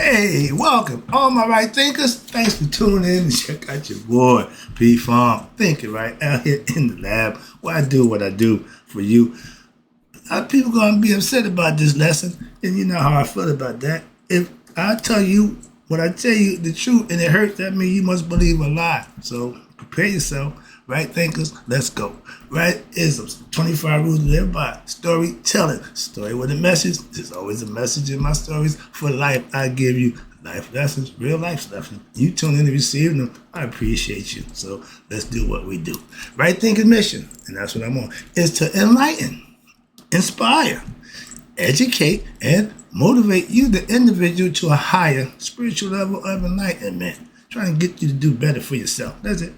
Hey, welcome, all my right thinkers. Thanks for tuning in and check out your boy, P Farm, thinking right out here in the lab where I do what I do for you. People gonna be upset about this lesson, and you know how I feel about that. If I tell you what I tell you the truth and it hurts, that means you must believe a lie. So prepare yourself. Right thinkers, let's go. Right isms, 25 rules to live by. Storytelling, story with a message. There's always a message in my stories. For life, I give you life lessons, real life lessons. You tune in and receive them. I appreciate you. So let's do what we do. Right thinking mission, and that's what I'm on, is to enlighten, inspire, educate, and motivate you, the individual, to a higher spiritual level of enlightenment. Trying to get you to do better for yourself. That's it.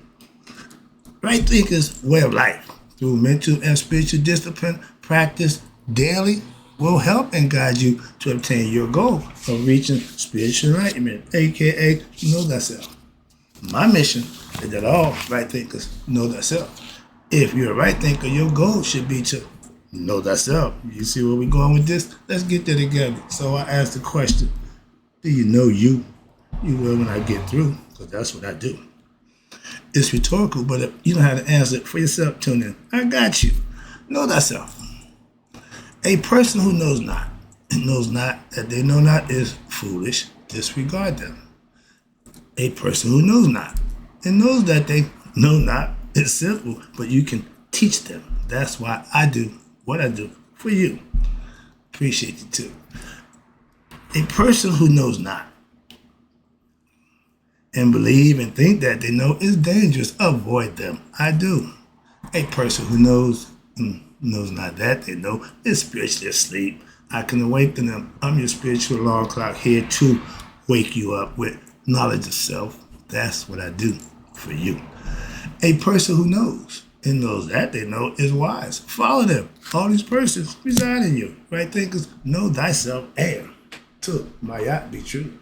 Right thinkers' way of life through mental and spiritual discipline practice daily will help and guide you to obtain your goal of reaching spiritual enlightenment, aka know thyself. My mission is that all right thinkers know thyself. If you're a right thinker, your goal should be to know thyself. You see where we're going with this? Let's get there together. So I ask the question, do you know you? You will when I get through, because that's what I do. It's rhetorical, but if you know how to answer it for yourself, tune in. I got you. Know thyself. A person who knows not and knows not that they know not is foolish. Disregard them. A person who knows not and knows that they know not is simple, but you can teach them. That's why I do what I do for you. Appreciate you too. A person who knows not and believe and think that they know is dangerous. Avoid them. I do. A person who knows not that they know is spiritually asleep. I can awaken them. I'm your spiritual alarm clock here to wake you up with knowledge of self. That's what I do for you. A person who knows and knows that they know is wise. Follow them. All these persons reside in you. Right thinkers, know thyself and to my yacht be true.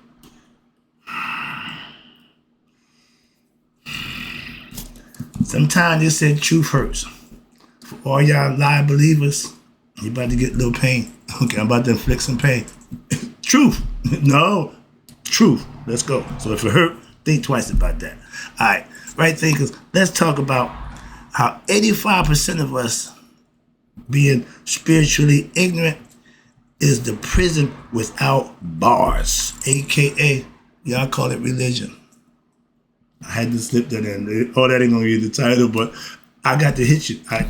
Sometimes they said truth hurts. For all y'all lie believers, you about to get a little pain. Okay, I'm about to inflict some pain. Truth. No. Truth. Let's go. So if it hurt, think twice about that. All right. Right thinkers, let's talk about how 85% of us being spiritually ignorant is the prison without bars, a.k.a. y'all call it religion. I had to slip that in. Oh, that ain't gonna be the title, but I got to hit you. I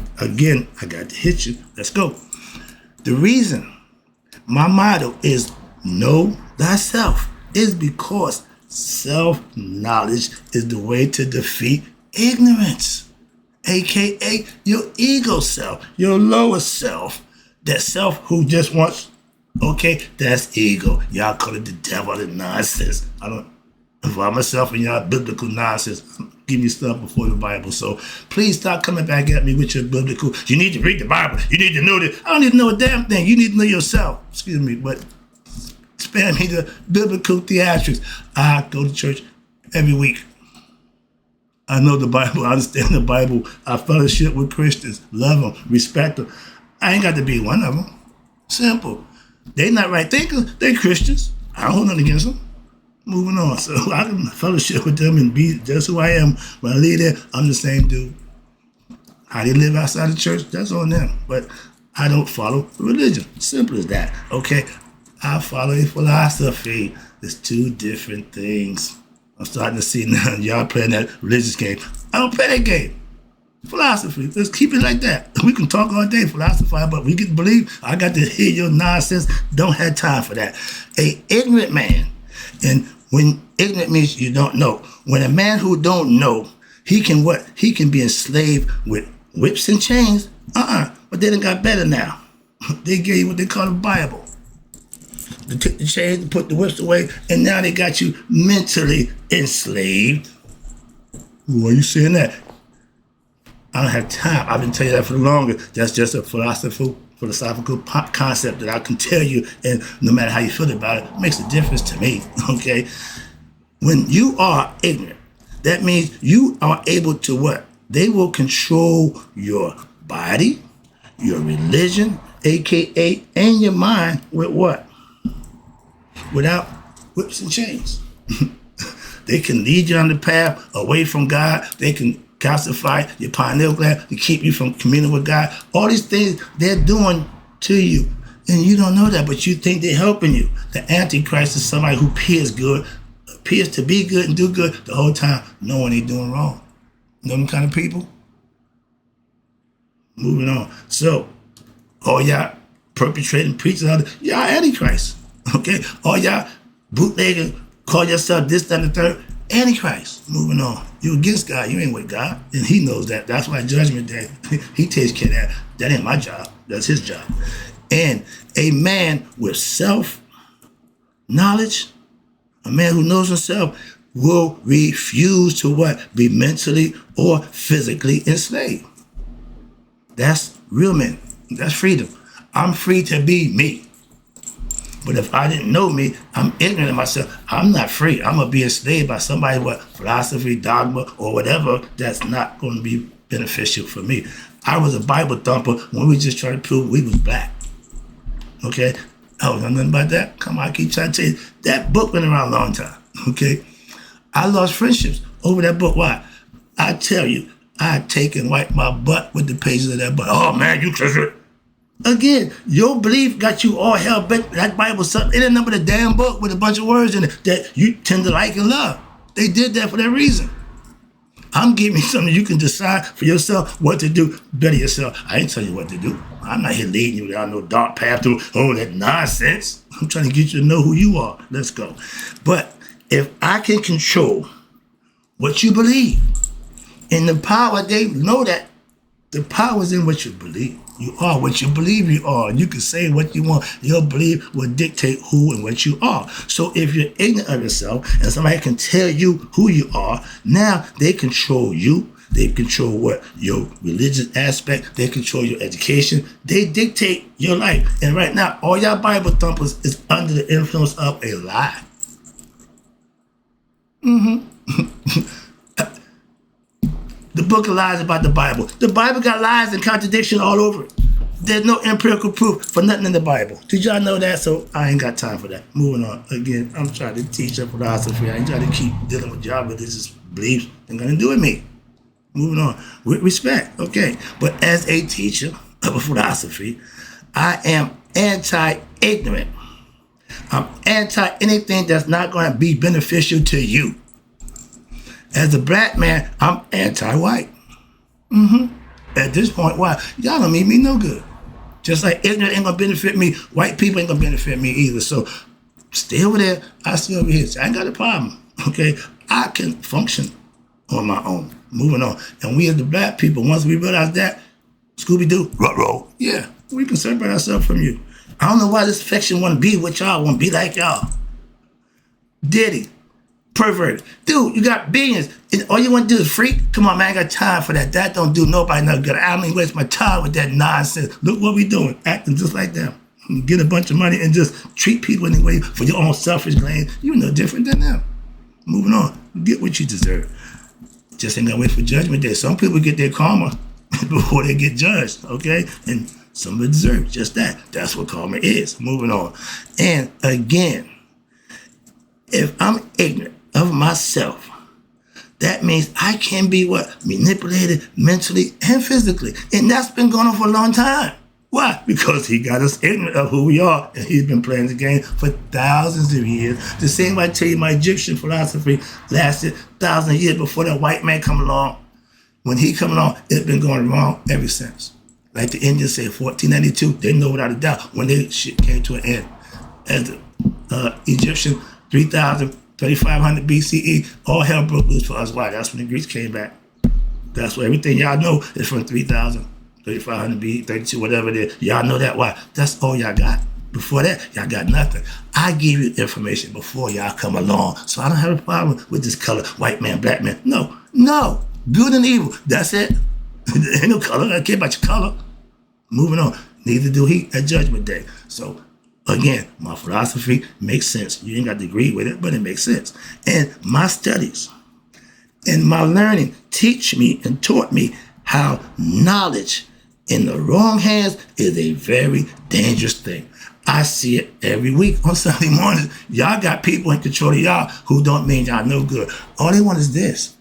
got to hit you. Let's go. The reason my motto is know thyself is because self-knowledge is the way to defeat ignorance, aka your ego self, your lower self, that self who just wants, okay, that's ego. Y'all call it the devil, the nonsense. I don't involve myself in y'all biblical nonsense. Give me stuff before the Bible. So please stop coming back at me with your biblical. You need to read the Bible. You need to know this. I don't need to know a damn thing. You need to know yourself. Excuse me, but spare me the biblical theatrics. I go to church every week. I know the Bible. I understand the Bible. I fellowship with Christians. Love them. Respect them. I ain't got to be one of them. Simple. They not right thinkers. They Christians. I don't hold nothing against them. Moving on. So I can fellowship with them and be just who I am. When I leave there, I'm the same dude. How they live outside the church, that's on them. But I don't follow religion. Simple as that. Okay? I follow a philosophy. It's two different things. I'm starting to see now y'all playing that religious game. I don't play that game. Philosophy. Let's keep it like that. We can talk all day, philosophize, but we can believe. I got to hear your nonsense. Don't have time for that. A ignorant man. And when ignorant means you don't know. When a man who don't know, he can what? He can be enslaved with whips and chains. But they done got better now. They gave you what they call the Bible. They took the chains, put the whips away, and now they got you mentally enslaved. Why are you saying that? I don't have time. I've been telling you that for the longest. That's just a philosophical concept that I can tell you, and no matter how you feel about it, makes a difference to me, okay? When you are ignorant, that means you are able to what? They will control your body, your religion, aka, and your mind with what? Without whips and chains. They can lead you on the path away from God. They can calcify your pineal gland to keep you from communing with God. All these things they're doing to you. And you don't know that, but you think they're helping you. The Antichrist is somebody who appears to be good and do good the whole time, knowing they're doing wrong. You know them kind of people? Moving on. So, all y'all perpetrating, preaching, y'all Antichrist. Okay? All y'all bootlegging, call yourself this, that, and the third. Antichrist. Moving on. You against God. You ain't with God. And he knows that. That's why Judgment Day, he takes care of that. That ain't my job. That's his job. And a man with self-knowledge, a man who knows himself, will refuse to what? Be mentally or physically enslaved. That's real men. That's freedom. I'm free to be me. But if I didn't know me, I'm ignorant of myself, I'm not free. I'm going to be enslaved by somebody with philosophy, dogma, or whatever that's not going to be beneficial for me. I was a Bible thumper when we just tried to prove we was black. Okay? I don't know nothing about that. Come on, I keep trying to tell you. That book been around a long time. Okay? I lost friendships over that book. Why? I tell you, I take and wipe my butt with the pages of that book. Oh, man, you treasure. Again, your belief got you all hell bent. That Bible, something. It ain't nothing but a damn book with a bunch of words in it that you tend to like and love. They did that for that reason. I'm giving you something you can decide for yourself what to do. Better yourself. I ain't telling you what to do. I'm not here leading you down no dark path through all that nonsense. I'm trying to get you to know who you are. Let's go. But if I can control what you believe, and the power, they know that the power is in what you believe. You are what you believe you are. You can say what you want. Your belief will dictate who and what you are. So if you're ignorant of yourself and somebody can tell you who you are, now they control you. They control what? Your religious aspect. They control your education. They dictate your life. And right now, all y'all Bible thumpers is under the influence of a lie. The book of lies about the Bible. The Bible got lies and contradiction all over it. There's no empirical proof for nothing in the Bible. Did y'all know that? So I ain't got time for that. Moving on. Again, I'm trying to teach a philosophy. I ain't trying to keep dealing with y'all religious beliefs. They're going to do with me. Moving on. With respect. Okay. But as a teacher of a philosophy, I am anti-ignorant. I'm anti anything that's not going to be beneficial to you. As a black man, I'm anti-white. At this point, why? Y'all don't mean me no good. Just like ignorant ain't gonna benefit me, white people ain't gonna benefit me either. So stay over there, I stay over here. So I ain't got a problem, okay? I can function on my own. Moving on. And we as the black people, once we realize that, Scooby-Doo, ruh-roh, yeah, we can separate ourselves from you. I don't know why this faction wanna be with y'all, wanna be like y'all. Diddy. Pervert. Dude, you got billions. And all you want to do is freak? Come on, man, I ain't got time for that. That don't do nobody no good. I don't even waste my time with that nonsense. Look what we doing, acting just like them. Get a bunch of money and just treat people anyway for your own selfish gain. You're no different than them. Moving on. Get what you deserve. Just ain't gonna wait for Judgment Day. Some people get their karma before they get judged, okay? And some of it deserve just that. That's what karma is. Moving on. And again, if I'm ignorant of myself, that means I can be what? Manipulated mentally and physically. And that's been going on for a long time. Why? Because he got us ignorant of who we are, and he's been playing the game for thousands of years. The same way I tell you my Egyptian philosophy lasted thousands of years before that white man come along. When he come along, it's been going wrong ever since. Like the Indians say, 1492, they know without a doubt when their shit came to an end. As the Egyptian, 3,500 BCE, all hell broke loose for us. Why? That's when the Greeks came back. That's what everything y'all know is from 3,000, 3,500 BC, 32, whatever it is. Y'all know that. Why? That's all y'all got. Before that, y'all got nothing. I give you information before y'all come along. So I don't have a problem with this color, white man, black man. No. Good and evil. That's it. There ain't no color. I don't care about your color. Moving on. Neither do he at Judgment Day. So again, my philosophy makes sense. You ain't got to agree with it, but it makes sense. And my studies and my learning teach me and taught me how knowledge in the wrong hands is a very dangerous thing. I see it every week on Sunday mornings. Y'all got people in control of y'all who don't mean y'all no good. All they want is this.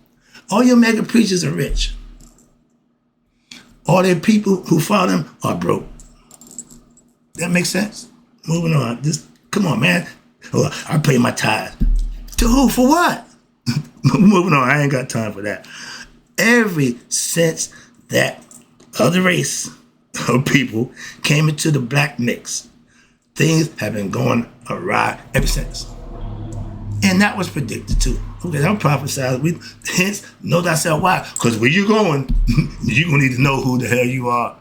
All your mega preachers are rich. All the people who follow them are broke. That makes sense? Moving on. Just come on, man. Oh, I pay my tithe. To who? For what? Moving on. I ain't got time for that. Ever since that other race of people came into the black mix, things have been going awry ever since. And that was predicted too. Okay, that was prophesied. Hence, know thyself. Why? Because where you going, you're going to need to know who the hell you are.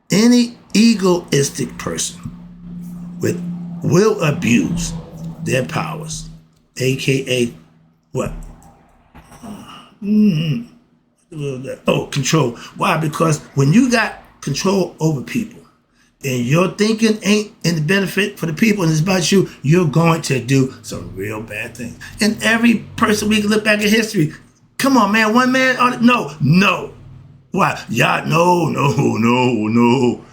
Any egoistic person will abuse their powers, aka what? Control. Why? Because when you got control over people and your thinking ain't in the benefit for the people and it's about you, you're going to do some real bad things. And every person we can look back at history, come on, man, one man, no. Why? Y'all, no.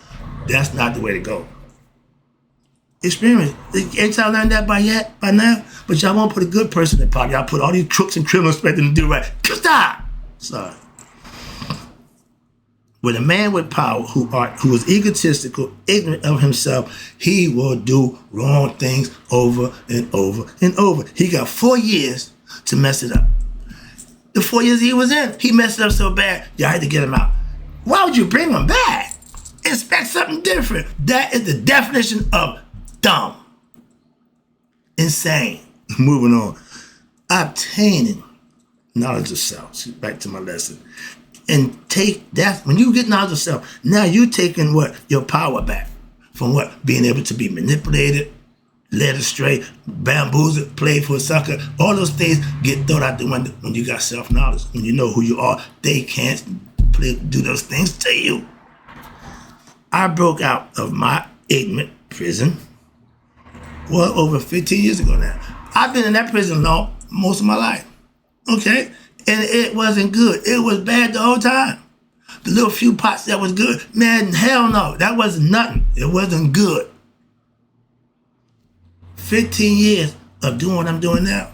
That's not the way to go. Experience. Ain't y'all learned that by now? But y'all won't put a good person in power. Y'all put all these crooks and criminals expecting to do right. Stop! Sorry. With a man with power who is egotistical, ignorant of himself, he will do wrong things over and over and over. He got 4 years to mess it up. The 4 years he was in, he messed it up so bad, y'all had to get him out. Why would you bring him back? Expect something different. That is the definition of dumb. Insane. Moving on. Obtaining knowledge of self. Back to my lesson. And take that, when you get knowledge of self, now you're taking what? Your power back. From what? Being able to be manipulated, led astray, bamboozled, played for a sucker. All those things get thrown out the window when you got self-knowledge. When you know who you are, they can't do those things to you. I broke out of my ignorant prison well over 15 years ago now. I've been in that prison long most of my life. Okay? And it wasn't good. It was bad the whole time. The little few pots that was good, man, hell no. That wasn't nothing. It wasn't good. 15 years of doing what I'm doing now.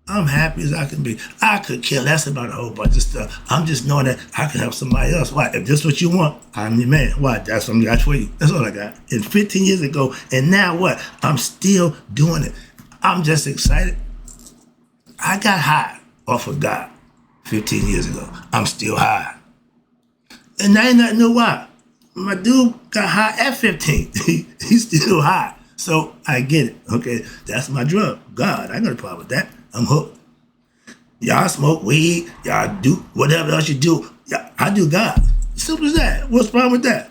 I'm happy as I can be. I could care less about a whole bunch of stuff. I'm just knowing that I can help somebody else. Why? If this is what you want, I'm your man. Why? That's what I got for you. That's all I got. And 15 years ago, and now what? I'm still doing it. I'm just excited. I got high off of God 15 years ago. I'm still high. And I ain't nothing know why. My dude got high at 15. He's still high. So I get it. Okay, that's my drug. God, I got a problem with that. I'm hooked. Y'all smoke weed. Y'all do whatever else you do. I do God. Simple as that. What's the problem with that?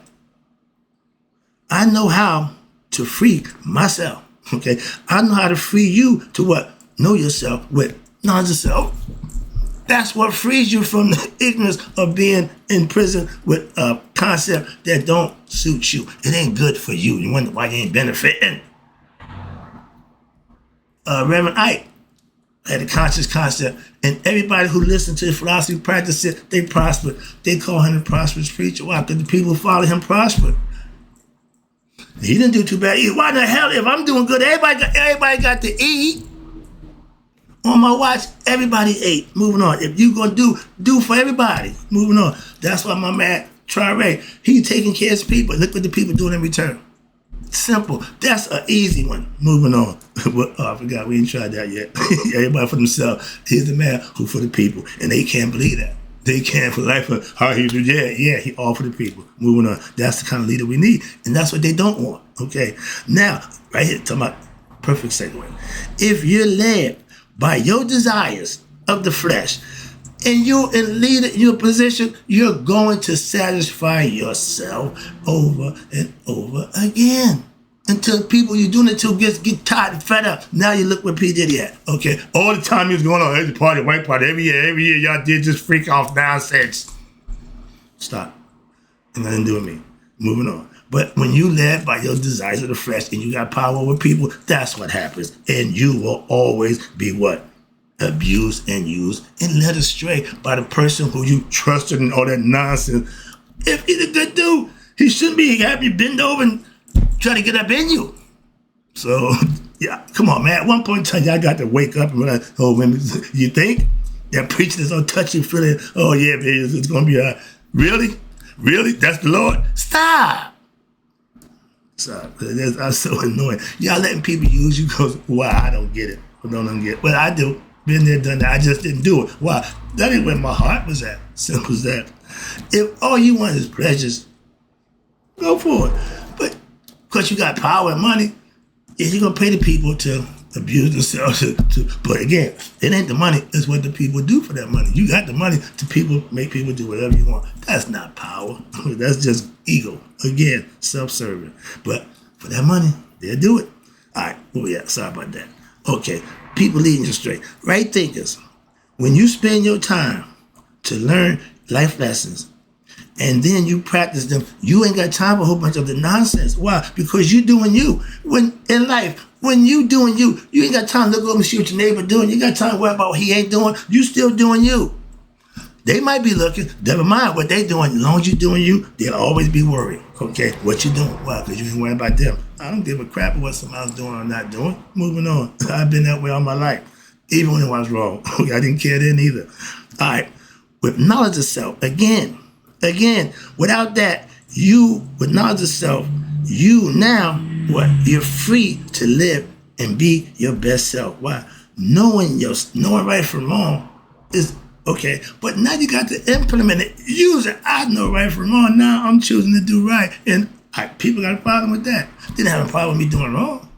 I know how to free myself. Okay, I know how to free you to what? Know yourself with knowledge of self. That's what frees you from the ignorance of being in prison with a concept that don't suit you. It ain't good for you. You wonder why you ain't benefiting. Reverend Ike had a conscious concept, and everybody who listened to his philosophy, practiced it, they prospered. They call him the prosperous preacher. Why? Because the people who follow him prospered. He didn't do too bad either. Why the hell, if I'm doing good, everybody got to eat. On my watch, everybody ate. Moving on. If you gonna do for everybody. Moving on. That's why my man, Tri-Ray, he taking care of his people. Look what the people doing in return. Simple. That's an easy one. Moving on. I forgot, we ain't tried that yet. Everybody for themselves. Here's the man who for the people. And they can't believe that. They can't for life. How he do? Yeah, he all for the people. Moving on. That's the kind of leader we need. And that's what they don't want. Okay. Now, right here, talking about perfect segue. If you're led by your desires of the flesh, and you're in leader, your position, you're going to satisfy yourself over and over again. Until people you're doing it to get tired and fed up. Now you look where P. Diddy at. Okay, all the time he was going on, every party, white party, every year y'all did just freak off nonsense. Stop. Ain't nothing to do with me. Moving on. But when you led by your desires of the flesh and you got power over people, that's what happens. And you will always be what? Abused and used and led astray by the person who you trusted and all that nonsense. If he's a good dude, he shouldn't be having you bend over and try to get up in you. So, yeah, come on, man. At one point in time, y'all got to wake up and realize, oh, women, you think that preaching is so touchy feeling? Oh, yeah, baby, it's going to be all right. Really? Really? That's the Lord? Stop. Stop. That's so annoying. Y'all letting people use you because, why? I don't get it. I don't get it. But I do. Been there, done that. I just didn't do it. Why? That ain't where my heart was at. Simple as that. If all you want is pleasures, go for it. But because you got power and money, you're going to pay the people to abuse themselves. But again, it ain't the money. It's what the people do for that money. You got the money to people, make people do whatever you want. That's not power. That's just ego. Again, self-serving. But for that money, they'll do it. All right. Oh, yeah. Sorry about that. Okay. People leading you straight. Right thinkers. When you spend your time to learn life lessons, and then you practice them, you ain't got time for a whole bunch of the nonsense. Why? Because you doing you. When in life, when you doing you, you ain't got time to look over and see what your neighbor doing. You got time to worry about what he ain't doing. You still doing you. They might be looking. Never mind what they doing. As long as you doing you, they'll always be worried. Okay, what you doing? Why? Because you ain't worried about them. I don't give a crap what somebody's doing or not doing. Moving on. I've been that way all my life. Even when it was wrong. I didn't care then either. All right. With knowledge of self, again, without that, with knowledge of self, you now, you're free to live and be your best self. Why? Knowing right from wrong is okay, but now you got to implement it. Use it. I know right from wrong. Now I'm choosing to do right. And people got a problem with that. They didn't have a problem with me doing wrong.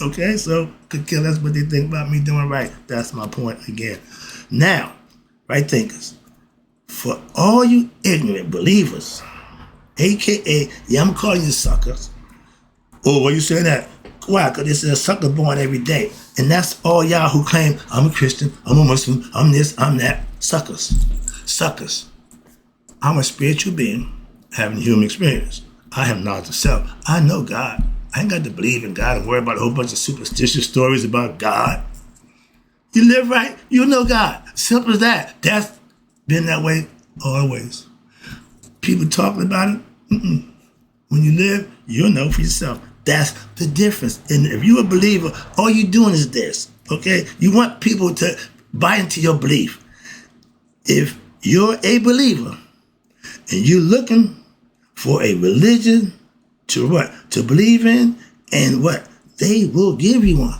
Okay, so could care less what they think about me doing right. That's my point again. Now, right thinkers. For all you ignorant believers, a.k.a., yeah, I'm calling you suckers. Oh, why you saying that? Why? Because there's a sucker born every day. And that's all y'all who claim, I'm a Christian, I'm a Muslim, I'm this, I'm that. Suckers. Suckers. I'm a spiritual being having human experience. I have knowledge of self. I know God. I ain't got to believe in God and worry about a whole bunch of superstitious stories about God. You live right, you know God. Simple as that. That's been that way always. People talking about it, when you live, you'll know for yourself. That's the difference. And if you're a believer, all you're doing is this, okay? You want people to buy into your belief. If you're a believer and you're looking for a religion to what? To believe in, and what? They will give you one.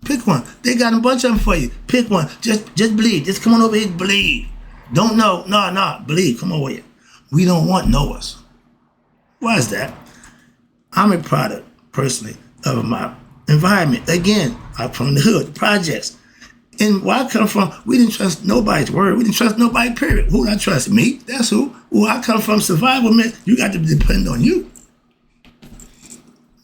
Pick one. They got a bunch of them for you. Pick one. Just believe. Just come on over here and believe. Don't know. No. Believe. Come over here. We don't want knowers. Why is that? I'm a product, personally, of my environment. Again, I'm from the hood, the projects. And where I come from, we didn't trust nobody's word. We didn't trust nobody, period. Who did I trust? Me? That's who. Where I come from, survival, man, you got to depend on you.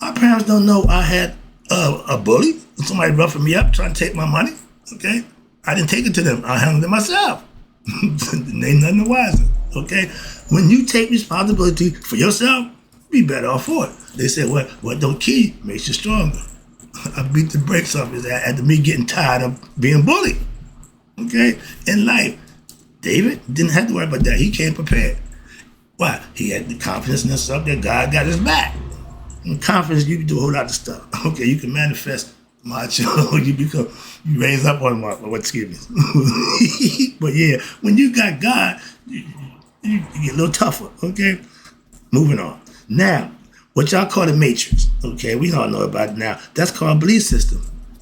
My parents don't know I had a bully. Somebody roughing me up, trying to take my money. Okay? I didn't take it to them. I handled it myself. They none the wiser. Okay? When you take responsibility for yourself, be better off for it. They said, what don't kill you makes you stronger. I beat the brakes off his ass after me getting tired of being bullied. Okay? In life, David didn't have to worry about that. He came prepared. Why? He had the confidence in himself that God got his back. And confidence, you can do a whole lot of stuff. Okay, you can manifest macho. You raise up on excuse me. But yeah, when you got God, you get a little tougher. Okay? Moving on. Now, what y'all call the matrix, okay, we all know about it now. That's called belief system.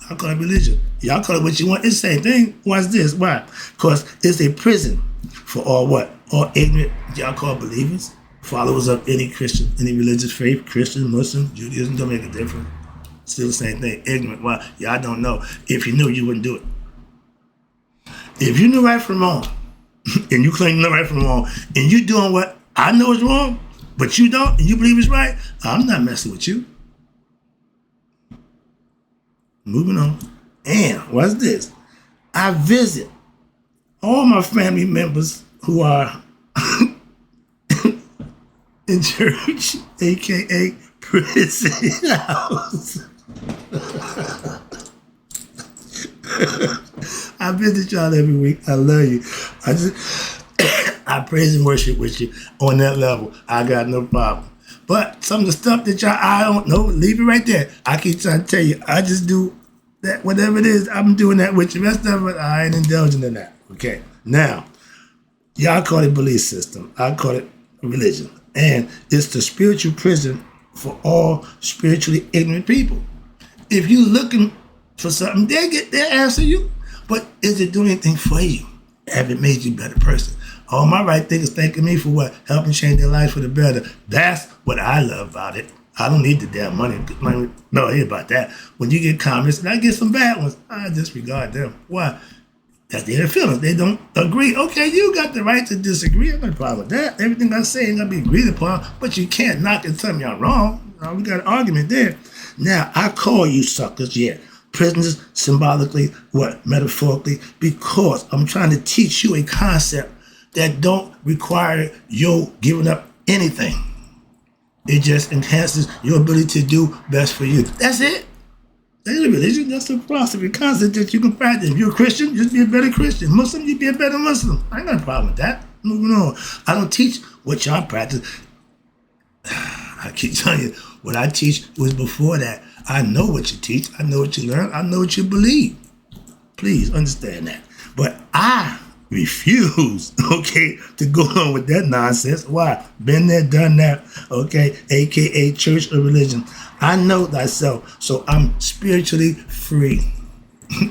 I call it religion. Y'all call it what you want. It's the same thing. Why's this? Why? Because it's a prison for all what? All ignorant, y'all call believers, followers of any Christian, any religious faith, Christian, Muslim, Judaism, don't make a difference. Still the same thing. Ignorant. Why? Y'all don't know. If you knew, you wouldn't do it. If you knew right from wrong, and you claim to know right from wrong, and you doing what I know is wrong, but you don't, and you believe it's right, I'm not messing with you. Moving on. And what's this? I visit all my family members who are in church, a.k.a. prison house. I visit y'all every week. I love you. I praise and worship with you on that level. I got no problem. But some of the stuff that I don't know, leave it right there. I keep trying to tell you, I just do that, whatever it is, I'm doing that with you. The rest of it, I ain't indulging in that. Okay. Now, y'all call it belief system. I call it religion. And it's the spiritual prison for all spiritually ignorant people. If you're looking for something, they'll answer you. But is it doing anything for you? Have it made you a better person? All my right thinkers thanking me for what? Helping change their life for the better. That's what I love about it. I don't need the damn money. No, ain't about that. When you get comments, and I get some bad ones, I disregard them. Why? That's their feelings. They don't agree. Okay, you got the right to disagree. I have no problem with that. Everything I say ain't gonna be agreed upon, but you can't knock and tell me I'm wrong. We got an argument there. Now, I call you suckers, yeah. Prisoners symbolically, what? Metaphorically, because I'm trying to teach you a concept that don't require you giving up anything. It just enhances your ability to do best for you. That's it. That's a religion. That's a philosophy, concept that you can practice. If you're a Christian, just be a better Christian. Muslim, you be a better Muslim. I ain't got a problem with that. Moving on. I don't teach what y'all practice. I keep telling you, what I teach was before that. I know what you teach. I know what you learn. I know what you believe. Please understand that. But I refuse, okay, to go on with that nonsense. Why? Been there, done that, okay, aka church or religion. I know thyself, so I'm spiritually free.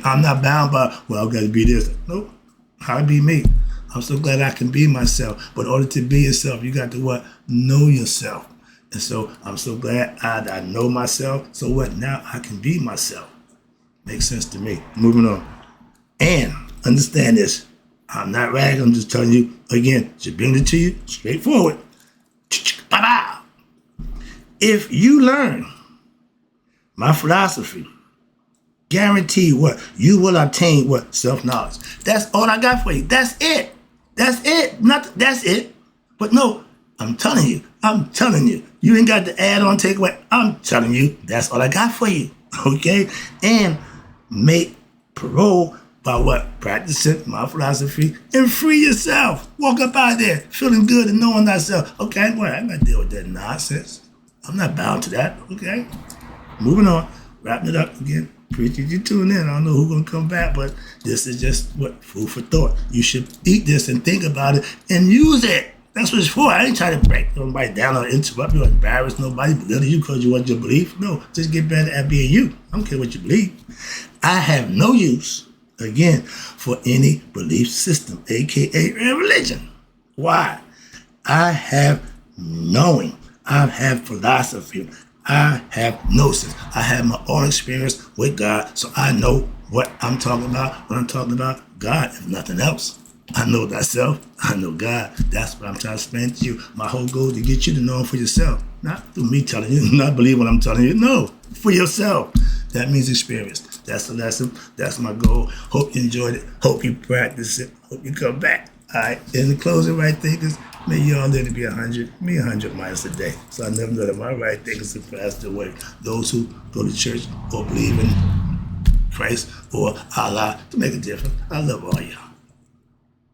I'm not bound by, well, I've got to be this. Nope, how to be me. I'm so glad I can be myself. But in order to be yourself, you got to what? Know yourself. And so I'm so glad I know myself. So what? Now I can be myself. Makes sense to me. Moving on. And understand this. I'm not ragging. I'm just telling you, again, just bring it to you straightforward. Bye-bye. If you learn my philosophy, guarantee what? You will obtain what? Self-knowledge. That's all I got for you. That's it. That's it. That's it. But no, I'm telling you. You ain't got to add on, take away. I'm telling you, that's all I got for you. Okay? And make parole by what? Practicing my philosophy and free yourself. Walk up out there feeling good and knowing thyself. Okay, well, I'm not deal with that nonsense. I'm not bound to that. Okay? Moving on. Wrapping it up again. Appreciate you tuning in. I don't know who's going to come back, but this is just what? Food for thought. You should eat this and think about it and use it. That's what it's for. I ain't trying to break nobody down or interrupt you or embarrass nobody, belittle you because you want your belief. No, just get better at being you. I don't care what you believe. I have no use, again, for any belief system, aka religion. Why? I have knowing. I have philosophy. I have gnosis. I have my own experience with God, so I know what I'm talking about when I'm talking about God, if nothing else. I know thyself. I know God. That's what I'm trying to explain to you. My whole goal is to get you to know him for yourself. Not through me telling you, not believe what I'm telling you. No, for yourself. That means experience. That's the lesson. That's my goal. Hope you enjoyed it. Hope you practice it. Hope you come back. All right. In the closing, right thinkers, may you all live to be 100. Me 100 miles a day. So I never know that my right thinkers are faster away. Those who go to church or believe in Christ or Allah to make a difference. I love all y'all.